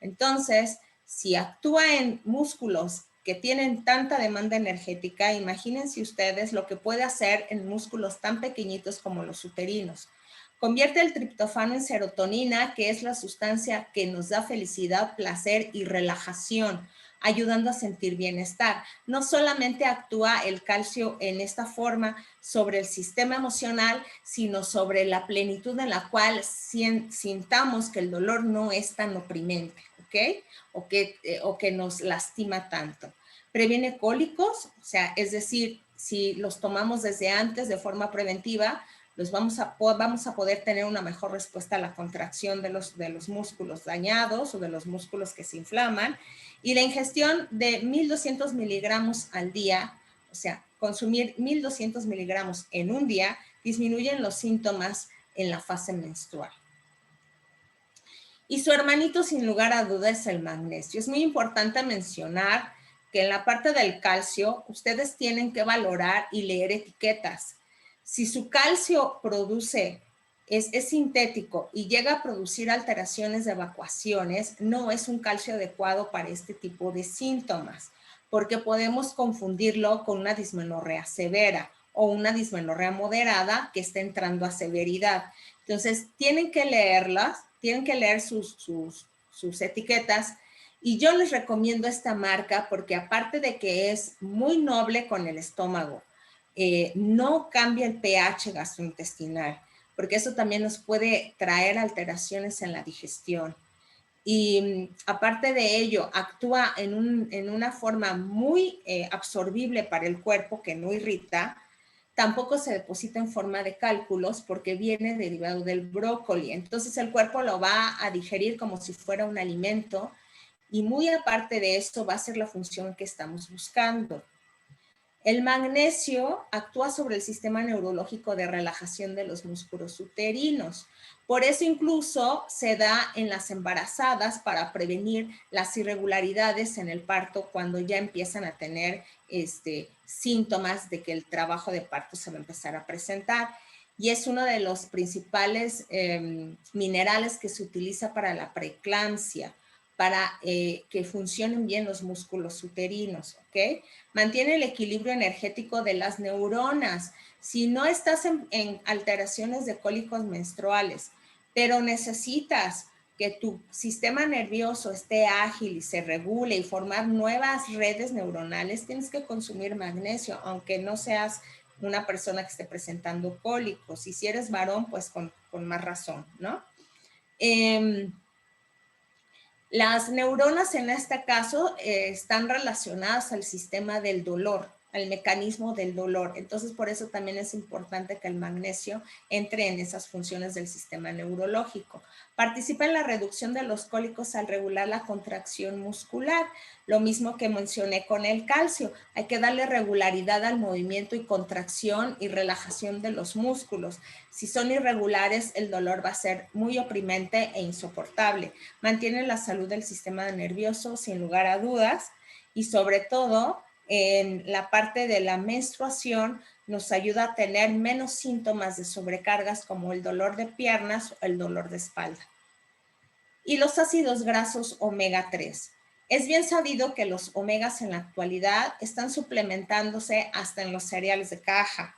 Entonces, si actúa en músculos que tienen tanta demanda energética, imagínense ustedes lo que puede hacer en músculos tan pequeñitos como los uterinos. Convierte el triptófano en serotonina, que es la sustancia que nos da felicidad, placer y relajación, ayudando a sentir bienestar. No solamente actúa el calcio en esta forma sobre el sistema emocional, sino sobre la plenitud en la cual sintamos que el dolor no es tan oprimente, ¿ok? O que nos lastima tanto. Previene cólicos, o sea, es decir, si los tomamos desde antes de forma preventiva, vamos a poder tener una mejor respuesta a la contracción de los músculos dañados o de los músculos que se inflaman. Y la ingestión de 1.200 miligramos al día, o sea, consumir 1.200 miligramos en un día, disminuyen los síntomas en la fase menstrual. Y su hermanito, sin lugar a dudas, es el magnesio. Es muy importante mencionar que en la parte del calcio, ustedes tienen que valorar y leer etiquetas. Si su calcio es sintético y llega a producir alteraciones de evacuaciones, no es un calcio adecuado para este tipo de síntomas, porque podemos confundirlo con una dismenorrea severa o una dismenorrea moderada que está entrando a severidad. Entonces, tienen que leerlas, tienen que leer sus etiquetas. Y yo les recomiendo esta marca porque aparte de que es muy noble con el estómago, no cambia el pH gastrointestinal, porque eso también nos puede traer alteraciones en la digestión. Y aparte de ello, actúa en una forma muy absorbible para el cuerpo, que no irrita. Tampoco se deposita en forma de cálculos porque viene derivado del brócoli. Entonces el cuerpo lo va a digerir como si fuera un alimento y muy aparte de esto va a ser la función que estamos buscando. El magnesio actúa sobre el sistema neurológico de relajación de los músculos uterinos. Por eso incluso se da en las embarazadas para prevenir las irregularidades en el parto cuando ya empiezan a tener síntomas de que el trabajo de parto se va a empezar a presentar. y es uno de los principales minerales que se utiliza para la preeclampsia, para que funcionen bien los músculos uterinos, ¿ok? Mantiene el equilibrio energético de las neuronas. Si no estás en alteraciones de cólicos menstruales, pero necesitas que tu sistema nervioso esté ágil y se regule y formar nuevas redes neuronales, tienes que consumir magnesio, aunque no seas una persona que esté presentando cólicos. Y si eres varón, pues con más razón, ¿no? Las neuronas en este caso están relacionadas al sistema del dolor, al mecanismo del dolor. Entonces, por eso también es importante que el magnesio entre en esas funciones del sistema neurológico. Participa en la reducción de los cólicos al regular la contracción muscular. Lo mismo que mencioné con el calcio. Hay que darle regularidad al movimiento y contracción y relajación de los músculos. Si son irregulares, el dolor va a ser muy oprimente e insoportable. Mantiene la salud del sistema nervioso sin lugar a dudas y sobre todo en la parte de la menstruación nos ayuda a tener menos síntomas de sobrecargas como el dolor de piernas o el dolor de espalda. Y los ácidos grasos omega 3. Es bien sabido que los omegas en la actualidad están suplementándose hasta en los cereales de caja,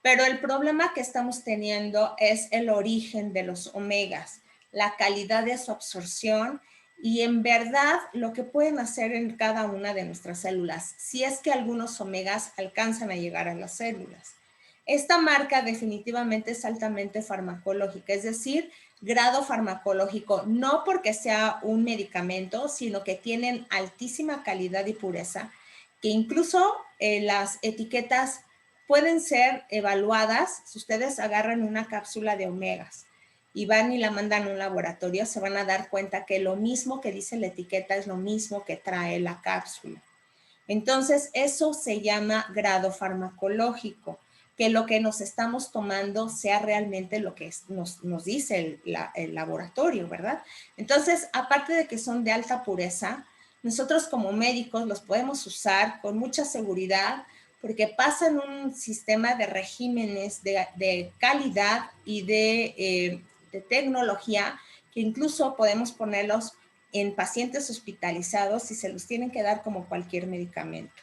pero el problema que estamos teniendo es el origen de los omegas, la calidad de su absorción y en verdad lo que pueden hacer en cada una de nuestras células, si es que algunos omegas alcanzan a llegar a las células. Esta marca definitivamente es altamente farmacológica, es decir, grado farmacológico, no porque sea un medicamento, sino que tienen altísima calidad y pureza, que incluso las etiquetas pueden ser evaluadas. Si ustedes agarran una cápsula de omegas y van y la mandan a un laboratorio, se van a dar cuenta que lo mismo que dice la etiqueta es lo mismo que trae la cápsula. Entonces, eso se llama grado farmacológico, que lo que nos estamos tomando sea realmente lo que nos dice el laboratorio, ¿verdad? Entonces, aparte de que son de alta pureza, nosotros como médicos los podemos usar con mucha seguridad porque pasan un sistema de regímenes de calidad y de tecnología que incluso podemos ponerlos en pacientes hospitalizados y se los tienen que dar como cualquier medicamento.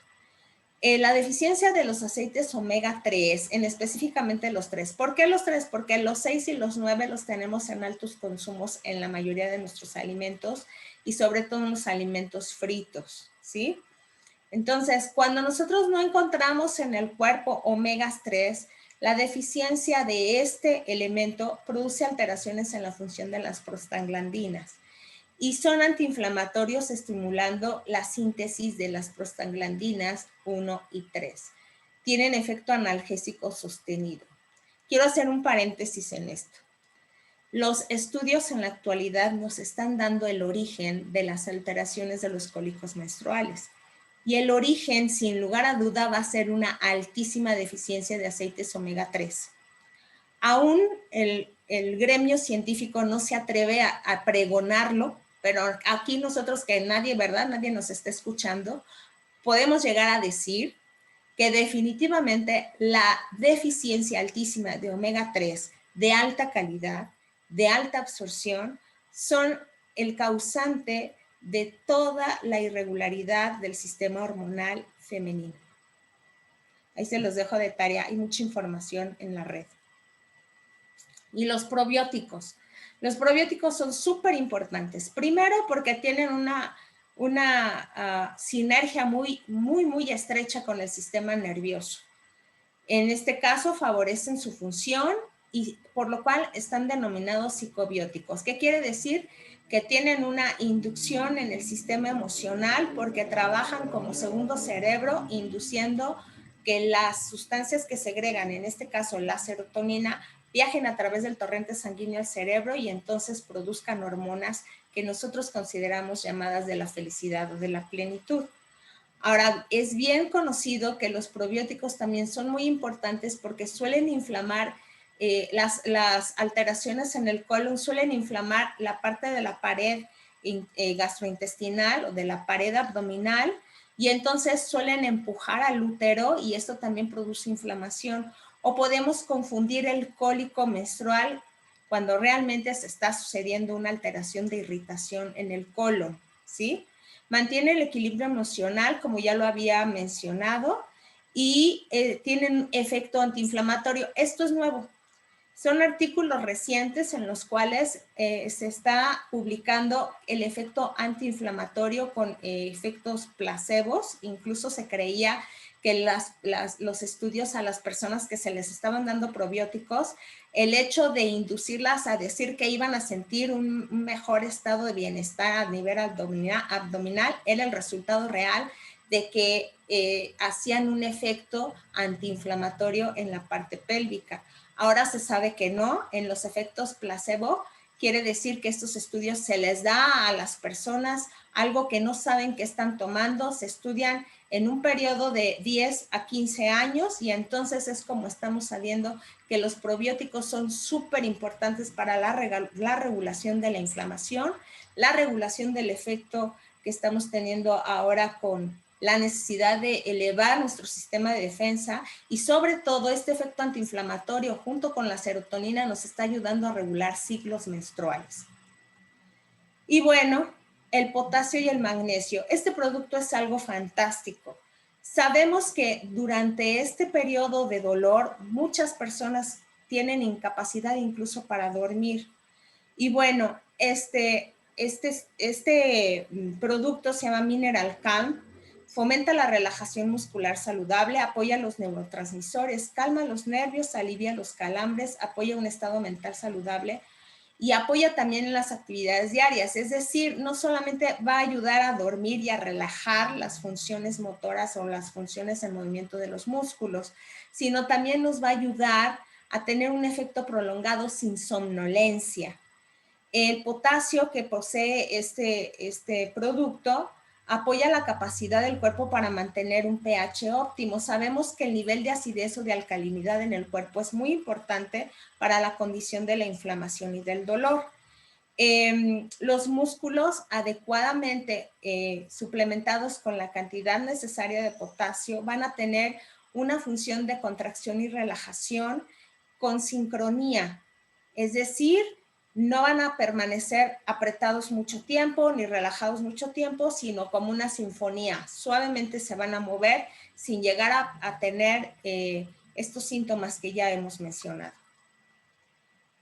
La deficiencia de los aceites omega 3, en específicamente los 3. ¿Por qué los 3? Porque los 6 y los 9 los tenemos en altos consumos en la mayoría de nuestros alimentos y sobre todo en los alimentos fritos, ¿sí? Entonces, cuando nosotros no encontramos en el cuerpo omegas 3, la deficiencia de este elemento produce alteraciones en la función de las prostaglandinas y son antiinflamatorios estimulando la síntesis de las prostaglandinas 1 y 3. Tienen efecto analgésico sostenido. Quiero hacer un paréntesis en esto. Los estudios en la actualidad nos están dando el origen de las alteraciones de los cólicos menstruales. Y el origen, sin lugar a duda, va a ser una altísima deficiencia de aceites omega 3. Aún el gremio científico no se atreve a pregonarlo, pero aquí nosotros que nadie, ¿verdad? Nadie nos está escuchando, podemos llegar a decir que definitivamente la deficiencia altísima de omega 3 de alta calidad, de alta absorción, son el causante de toda la irregularidad del sistema hormonal femenino. Ahí se los dejo de tarea, hay mucha información en la red. Y los probióticos. Los probióticos son súper importantes. Primero porque tienen una sinergia muy estrecha con el sistema nervioso. En este caso favorecen su función y por lo cual están denominados psicobióticos. ¿Qué quiere decir? Que tienen una inducción en el sistema emocional porque trabajan como segundo cerebro, induciendo que las sustancias que segregan, en este caso la serotonina, viajen a través del torrente sanguíneo al cerebro y entonces produzcan hormonas que nosotros consideramos llamadas de la felicidad o de la plenitud. Ahora, es bien conocido que los probióticos también son muy importantes porque suelen inflamar las alteraciones en el colon, suelen inflamar la parte de la pared gastrointestinal o de la pared abdominal y entonces suelen empujar al útero y esto también produce inflamación. o podemos confundir el cólico menstrual cuando realmente se está sucediendo una alteración de irritación en el colon, ¿sí? Mantiene el equilibrio emocional, como ya lo había mencionado, y tienen efecto antiinflamatorio. Esto es nuevo. Son artículos recientes en los cuales se está publicando el efecto antiinflamatorio con efectos placebos. Incluso se creía que los estudios a las personas que se les estaban dando probióticos, el hecho de inducirlas a decir que iban a sentir un mejor estado de bienestar a nivel abdominal era el resultado real de que hacían un efecto antiinflamatorio en la parte pélvica. Ahora se sabe que no, en los efectos placebo, quiere decir que estos estudios se les da a las personas algo que no saben que están tomando, se estudian en un periodo de 10 a 15 años y entonces es como estamos sabiendo que los probióticos son súper importantes para la regulación de la inflamación, la regulación del efecto que estamos teniendo ahora con la necesidad de elevar nuestro sistema de defensa y sobre todo este efecto antiinflamatorio junto con la serotonina nos está ayudando a regular ciclos menstruales. Y bueno, el potasio y el magnesio. Este producto es algo fantástico. Sabemos que durante este periodo de dolor muchas personas tienen incapacidad incluso para dormir. Y bueno, este producto se llama Mineral Calm. Fomenta la relajación muscular saludable, apoya los neurotransmisores, calma los nervios, alivia los calambres, apoya un estado mental saludable y apoya también en las actividades diarias. Es decir, no solamente va a ayudar a dormir y a relajar las funciones motoras o las funciones en movimiento de los músculos, sino también nos va a ayudar a tener un efecto prolongado sin somnolencia. El potasio que posee este producto apoya la capacidad del cuerpo para mantener un pH óptimo. Sabemos que el nivel de acidez o de alcalinidad en el cuerpo es muy importante para la condición de la inflamación y del dolor. Los músculos adecuadamente suplementados con la cantidad necesaria de potasio van a tener una función de contracción y relajación con sincronía, es decir, no van a permanecer apretados mucho tiempo ni relajados mucho tiempo, sino como una sinfonía. Suavemente se van a mover sin llegar a tener estos síntomas que ya hemos mencionado.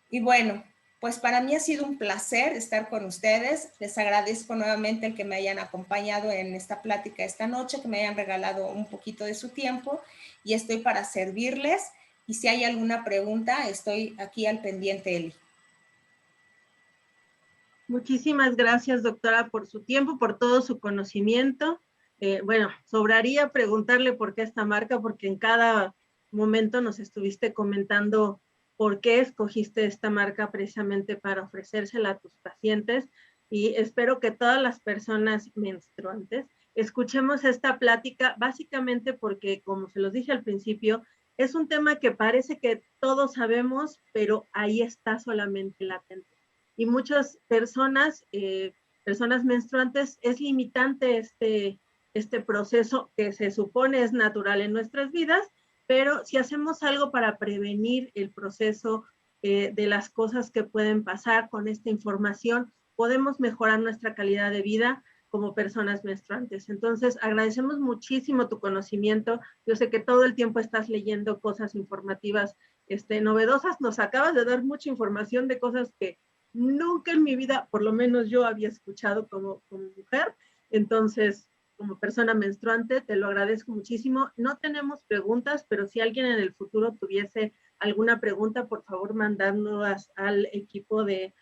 Y bueno, pues para mí ha sido un placer estar con ustedes. Les agradezco nuevamente el que me hayan acompañado en esta plática esta noche, que me hayan regalado un poquito de su tiempo y estoy para servirles. Y si hay alguna pregunta, estoy aquí al pendiente, Eli. Muchísimas gracias, doctora, por su tiempo, por todo su conocimiento. Bueno, sobraría preguntarle por qué esta marca, porque en cada momento nos estuviste comentando por qué escogiste esta marca precisamente para ofrecérsela a tus pacientes y espero que todas las personas menstruantes escuchemos esta plática básicamente porque, como se los dije al principio, es un tema que parece que todos sabemos, pero ahí está solamente latente. Y muchas personas, personas menstruantes, es limitante este proceso que se supone es natural en nuestras vidas, pero si hacemos algo para prevenir el proceso de las cosas que pueden pasar con esta información, podemos mejorar nuestra calidad de vida como personas menstruantes. Entonces, agradecemos muchísimo tu conocimiento. Yo sé que todo el tiempo estás leyendo cosas informativas novedosas. Nos acabas de dar mucha información de cosas que nunca en mi vida, por lo menos yo había escuchado como mujer. Entonces, como persona menstruante, te lo agradezco muchísimo. No tenemos preguntas, pero si alguien en el futuro tuviese alguna pregunta, por favor, mandándolas al equipo de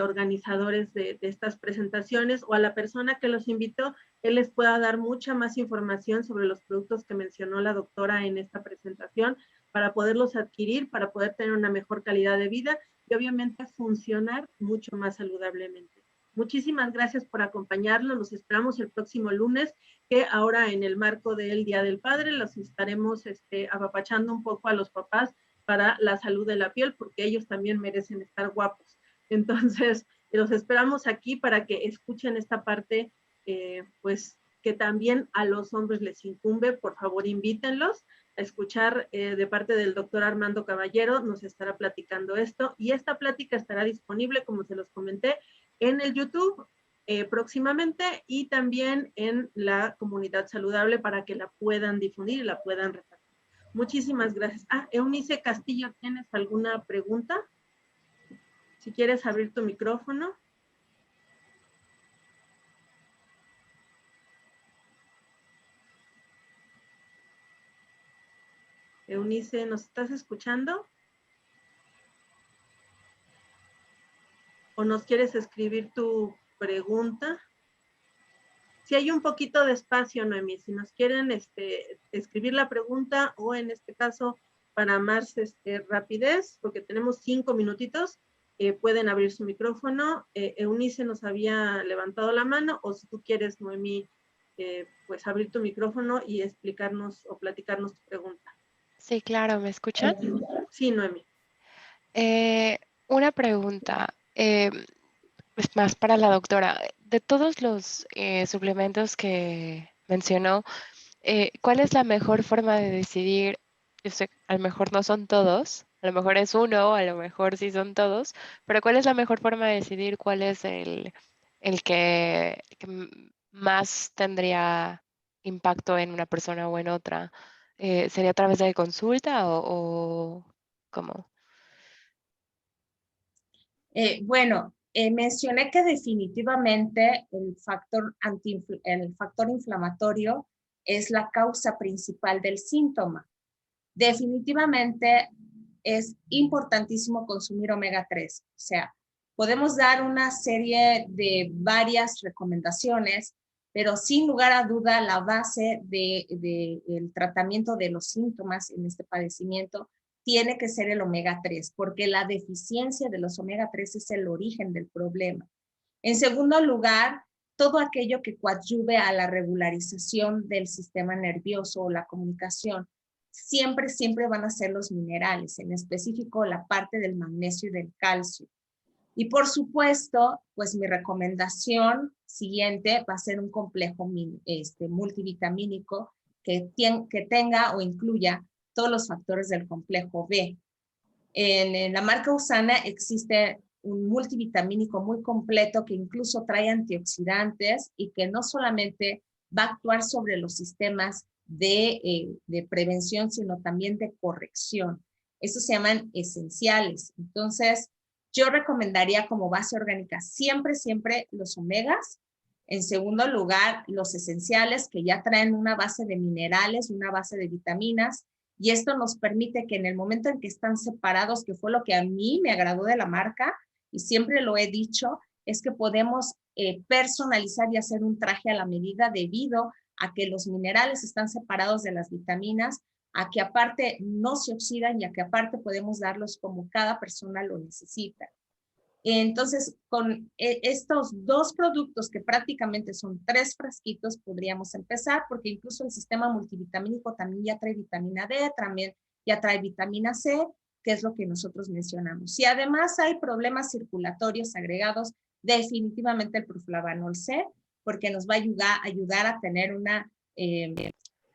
organizadores de estas presentaciones o a la persona que los invitó, él les pueda dar mucha más información sobre los productos que mencionó la doctora en esta presentación para poderlos adquirir, para poder tener una mejor calidad de vida y obviamente funcionar mucho más saludablemente. Muchísimas gracias por acompañarnos. Los esperamos el próximo lunes, que ahora en el marco del Día del Padre los estaremos apapachando un poco a los papás para la salud de la piel, porque ellos también merecen estar guapos. Entonces, los esperamos aquí para que escuchen esta parte, pues que también a los hombres les incumbe. Por favor, invítenlos. escuchar de parte del doctor Armando Caballero, nos estará platicando esto, y esta plática estará disponible, como se los comenté, en el YouTube próximamente, y también en la comunidad saludable para que la puedan difundir y la puedan repartir. Muchísimas gracias. Eunice Castillo, ¿tienes alguna pregunta? Si quieres abrir tu micrófono. Eunice, ¿nos estás escuchando? ¿O nos quieres escribir tu pregunta? Si hay un poquito de espacio, Noemí, si nos quieren escribir la pregunta, o en este caso, para más rapidez, porque tenemos 5 minutitos, pueden abrir su micrófono. Eunice nos había levantado la mano, o si tú quieres, Noemí, pues abrir tu micrófono y explicarnos o platicarnos tu pregunta. Sí, claro, ¿me escuchan? Sí, Noemí. Una pregunta, es más para la doctora. De todos los suplementos que mencionó, ¿cuál es la mejor forma de decidir? Yo sé, a lo mejor no son todos, a lo mejor es uno, a lo mejor sí son todos, pero ¿cuál es la mejor forma de decidir cuál es el que más tendría impacto en una persona o en otra? ¿Sería a través de consulta o cómo? Bueno, mencioné que definitivamente el factor inflamatorio es la causa principal del síntoma. Definitivamente es importantísimo consumir omega 3. O sea, podemos dar una serie de varias recomendaciones, pero sin lugar a duda la base del tratamiento de los síntomas en este padecimiento tiene que ser el omega 3, porque la deficiencia de los omega 3 es el origen del problema. En segundo lugar, todo aquello que coadyuve a la regularización del sistema nervioso o la comunicación, siempre van a ser los minerales, en específico la parte del magnesio y del calcio. Y por supuesto, pues mi recomendación siguiente va a ser un complejo multivitamínico que tenga o incluya todos los factores del complejo B. En la marca USANA existe un multivitamínico muy completo que incluso trae antioxidantes y que no solamente va a actuar sobre los sistemas de prevención, sino también de corrección. Estos se llaman esenciales. Entonces, yo recomendaría como base orgánica siempre los omegas. En segundo lugar, los esenciales que ya traen una base de minerales y una base de vitaminas. Y esto nos permite que en el momento en que están separados, que fue lo que a mí me agradó de la marca, y siempre lo he dicho, es que podemos personalizar y hacer un traje a la medida debido a que los minerales están separados de las vitaminas, a que aparte no se oxidan y a que aparte podemos darlos como cada persona lo necesita. Entonces, con estos dos productos que prácticamente son 3 frasquitos, podríamos empezar, porque incluso el sistema multivitamínico también ya trae vitamina D, también ya trae vitamina C, que es lo que nosotros mencionamos. Si además hay problemas circulatorios agregados, definitivamente el proflavanol C, porque nos va a ayudar a tener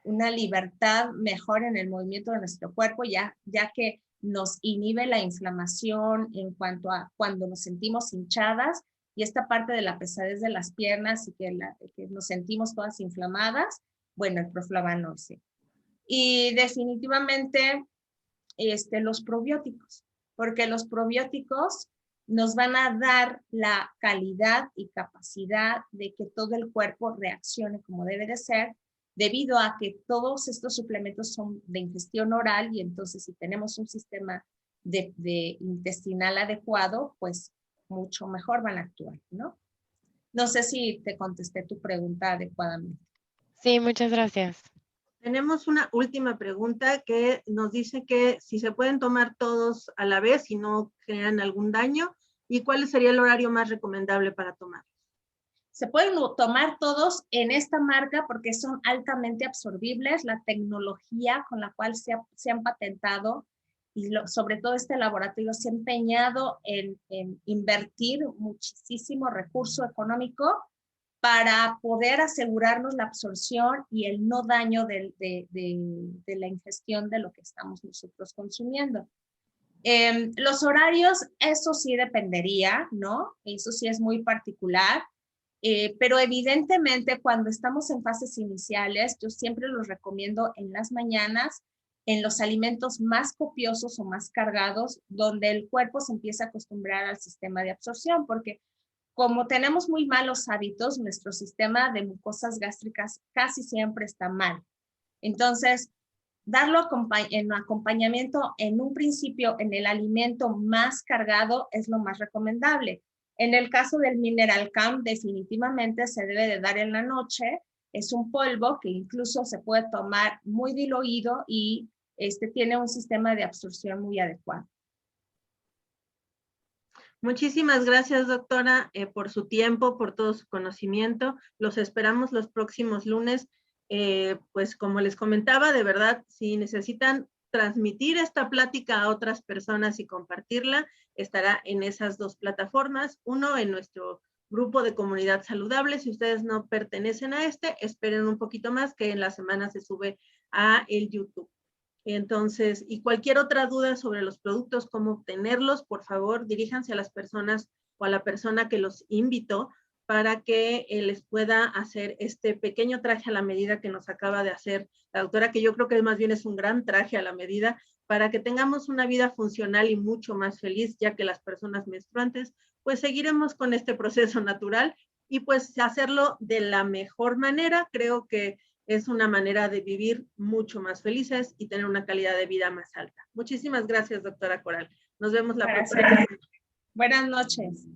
una libertad mejor en el movimiento de nuestro cuerpo, ya que nos inhibe la inflamación en cuanto a cuando nos sentimos hinchadas y esta parte de la pesadez de las piernas y que nos sentimos todas inflamadas, bueno, el proflavanol sí. Y definitivamente los probióticos, porque los probióticos nos van a dar la calidad y capacidad de que todo el cuerpo reaccione como debe de ser, debido a que todos estos suplementos son de ingestión oral y entonces si tenemos un sistema de intestinal adecuado, pues mucho mejor van a actuar, ¿no? No sé si te contesté tu pregunta adecuadamente. Sí, muchas gracias. Tenemos una última pregunta que nos dice que si se pueden tomar todos a la vez y no generan algún daño, ¿y cuál sería el horario más recomendable para tomar? Se pueden tomar todos en esta marca porque son altamente absorbibles. La tecnología con la cual se han patentado y sobre todo este laboratorio se ha empeñado en invertir muchísimo recurso económico para poder asegurarnos la absorción y el no daño de la ingestión de lo que estamos nosotros consumiendo. Los horarios, eso sí dependería, ¿no? Eso sí es muy particular, pero evidentemente cuando estamos en fases iniciales, yo siempre los recomiendo en las mañanas, en los alimentos más copiosos o más cargados, donde el cuerpo se empieza a acostumbrar al sistema de absorción, porque como tenemos muy malos hábitos, nuestro sistema de mucosas gástricas casi siempre está mal. Entonces, darlo en acompañamiento en un principio en el alimento más cargado es lo más recomendable. En el caso del Mineral Calm, definitivamente se debe de dar en la noche. Es un polvo que incluso se puede tomar muy diluido y tiene un sistema de absorción muy adecuado. Muchísimas gracias, doctora, por su tiempo, por todo su conocimiento. Los esperamos los próximos lunes. Pues como les comentaba, de verdad, si necesitan transmitir esta plática a otras personas y compartirla, estará en esas dos plataformas. Uno, en nuestro grupo de Comunidad Saludable. Si ustedes no pertenecen a esperen un poquito más, que en la semana se sube a el YouTube. Entonces, y cualquier otra duda sobre los productos, cómo obtenerlos, por favor, diríjanse a las personas o a la persona que los invitó para que les pueda hacer este pequeño traje a la medida que nos acaba de hacer la doctora, que yo creo que más bien es un gran traje a la medida, para que tengamos una vida funcional y mucho más feliz, ya que las personas menstruantes, pues seguiremos con este proceso natural y pues hacerlo de la mejor manera. Creo que es una manera de vivir mucho más felices y tener una calidad de vida más alta. Muchísimas gracias, doctora Coral. Nos vemos la próxima. Buenas noches.